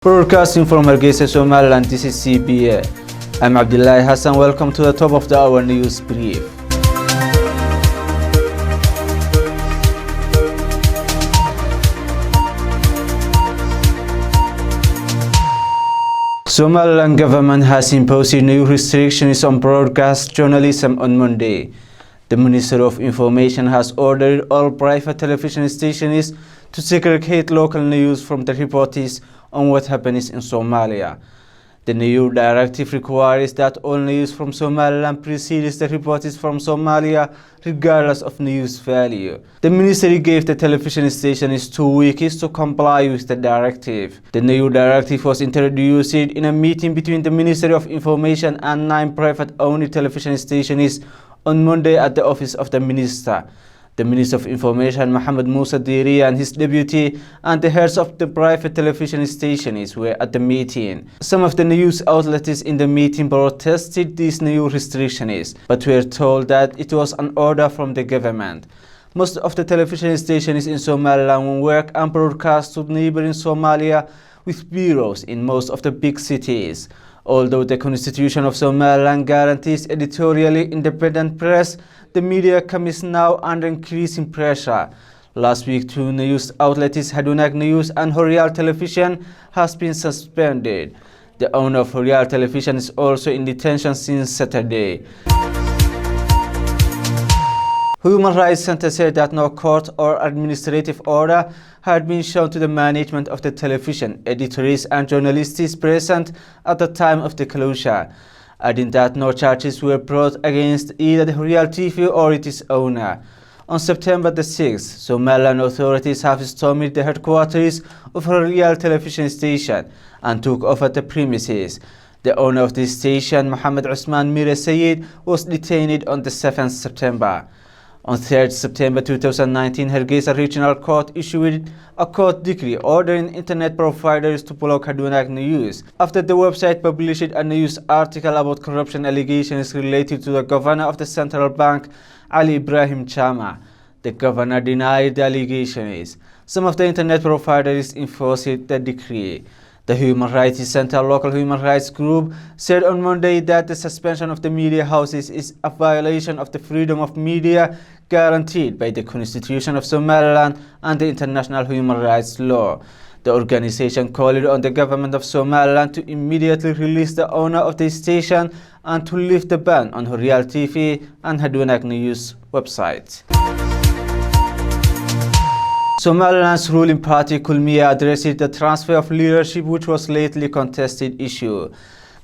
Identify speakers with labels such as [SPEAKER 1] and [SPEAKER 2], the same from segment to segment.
[SPEAKER 1] Broadcasting from Hargeisa, Somaliland, this is CBA. I'm Abdillahi Hassan. Welcome to the top of the hour news brief. Somaliland government has imposed new restrictions on broadcast journalism on Monday. The Minister of Information has ordered all private television stations to segregate local news from the reports on what happens in Somalia. The new directive requires that all news from Somaliland precedes the reports from Somalia, regardless of news value. The ministry gave the television stations 2 weeks to comply with the directive. The new directive was introduced in a meeting between the Ministry of Information and 9 private-owned television stations on Monday at the office of the minister. The Minister of Information, Mohamed Musa Diri, and his deputy and the heads of the private television stations were at the meeting. Some of the news outlets in the meeting protested these new restrictions, but were told that it was an order from the government. Most of the television stations in Somaliland work and broadcast to neighboring Somalia with bureaus in most of the big cities. Although the Constitution of Somaliland guarantees editorially independent press, the media comes now under increasing pressure. Last week, 2 news outlets, Hadunak News and Horial Television, has been suspended. The owner of Horial Television is also in detention since Saturday. Human Rights Center said that no court or administrative order had been shown to the management of the television, editors and journalists present at the time of the closure, adding that no charges were brought against either the Real TV or its owner. On September the 6th, Somaliland authorities have stormed the headquarters of a Real television station and took over the premises. The owner of the station, Mohammed Usman Mire Sayed, was detained on the 7th September. On 3rd September 2019, Hargeisa Regional Court issued a court decree ordering internet providers to block Hadunak News after the website published a news article about corruption allegations related to the governor of the central bank, Ali Ibrahim Chama. The governor denied the allegations. Some of the internet providers enforced the decree. The Human Rights Center local human rights group said on Monday that the suspension of the media houses is a violation of the freedom of media guaranteed by the Constitution of Somaliland and the international human rights law. The organization called on the government of Somaliland to immediately release the owner of the station and to lift the ban on Real TV and Hadunak News websites. Somaliland's ruling party Kulmiya addressed the transfer of leadership, which was lately contested issue.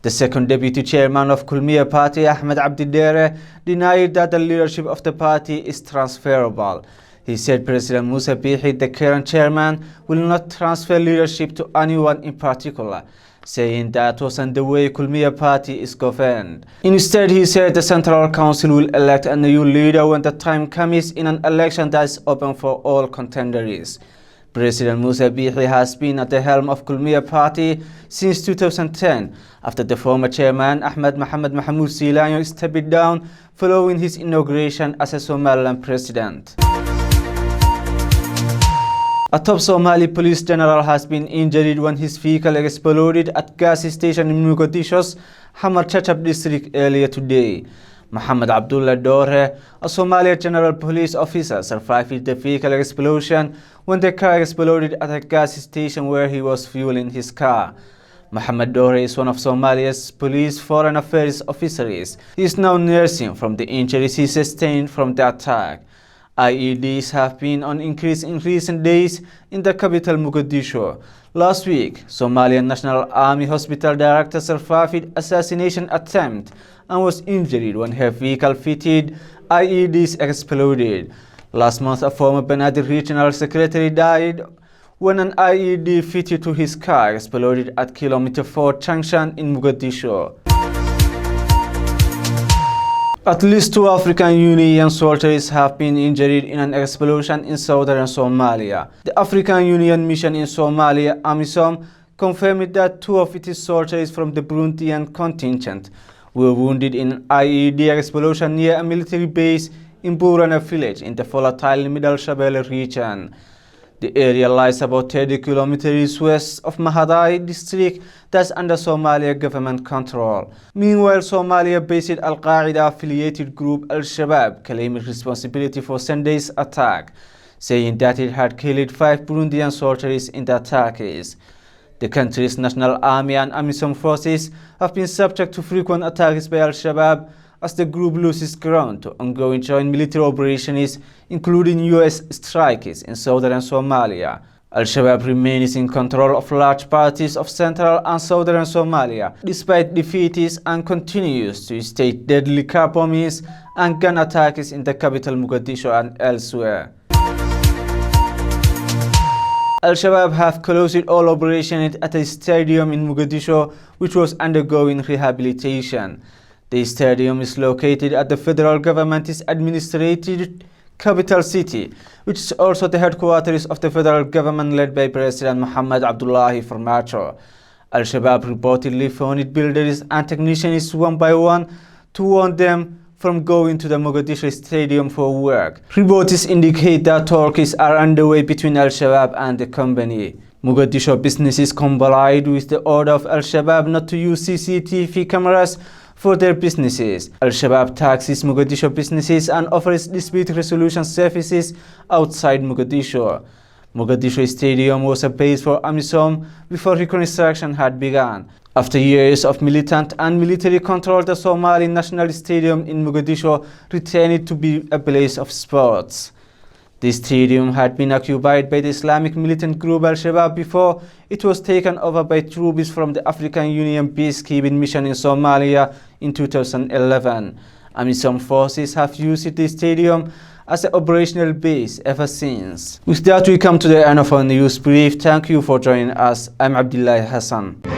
[SPEAKER 1] The second deputy chairman of Kulmiya party, Ahmed Abdillahi, denied that the leadership of the party is transferable. He said President Musa Bihi, the current chairman, will not transfer leadership to anyone in particular, saying that wasn't the way Kulmiya party is governed. Instead, he said the Central Council will elect a new leader when the time comes in an election that is open for all contenders. President Musa Bihi has been at the helm of Kulmiya party since 2010, after the former chairman Ahmed Mohamed Mahmoud Silanyo stepped down following his inauguration as a Somaliland president. A top Somali police general has been injured when his vehicle exploded at gas station in Mogadishu's Hamar Chachab district earlier today. Mohammed Abdullah Dore, a Somali general police officer, survived the vehicle explosion when the car exploded at a gas station where he was fueling his car. Mohammed Dore is one of Somalia's police foreign affairs officers. He is now nursing from the injuries he sustained from the attack. IEDs have been on increase in recent days in the capital Mogadishu. Last week, Somalian National Army Hospital Director survived assassination attempt and was injured when her vehicle fitted IEDs exploded. Last month, a former Benadir Regional Secretary died when an IED fitted to his car exploded at Kilometer 4 junction in Mogadishu. At least 2 African Union soldiers have been injured in an explosion in southern Somalia. The African Union mission in Somalia, AMISOM, confirmed that 2 of its soldiers from the Burundian contingent were wounded in an IED explosion near a military base in Burana village in the volatile Middle Shabelle region. The area lies about 30 kilometers west of Mahadai district that's under Somalia government control. Meanwhile, Somalia-based Al-Qaeda-affiliated group AlShabaab claimed responsibility for Sunday's attack, saying that it had killed 5 Burundian soldiers in the attacks. The country's national army and AMISOM forces have been subject to frequent attacks by Al-Shabaab as the group loses ground to ongoing joint military operations, including U.S. strikes in southern Somalia. Al-Shabaab remains in control of large parts of central and southern Somalia, despite defeats, and continues to stage deadly car bombings and gun attacks in the capital Mogadishu and elsewhere. Al-Shabaab have closed all operations at a stadium in Mogadishu, which was undergoing rehabilitation. The stadium is located at the federal government's administrative capital city, which is also the headquarters of the federal government led by President Muhammad Abdillahi Hassan. Al-Shabaab reportedly phoned builders and technicians one by one to warn them from going to the Mogadishu stadium for work. Reports indicate that talks are underway between Al-Shabaab and the company. Mogadishu businesses complied with the order of Al-Shabaab not to use CCTV cameras for their businesses. Al-Shabaab taxes Mogadishu businesses and offers dispute resolution services outside Mogadishu. Mogadishu Stadium was a base for AMISOM before reconstruction had begun. After years of militant and military control, the Somali National Stadium in Mogadishu returned to be a place of sports. The stadium had been occupied by the Islamic militant group Al-Shabaab before it was taken over by troops from the African Union peacekeeping mission in Somalia in 2011. AMISOM forces have used the stadium as an operational base ever since. With that, we come to the end of our news brief. Thank you for joining us. I'm Abdillahi Hassan.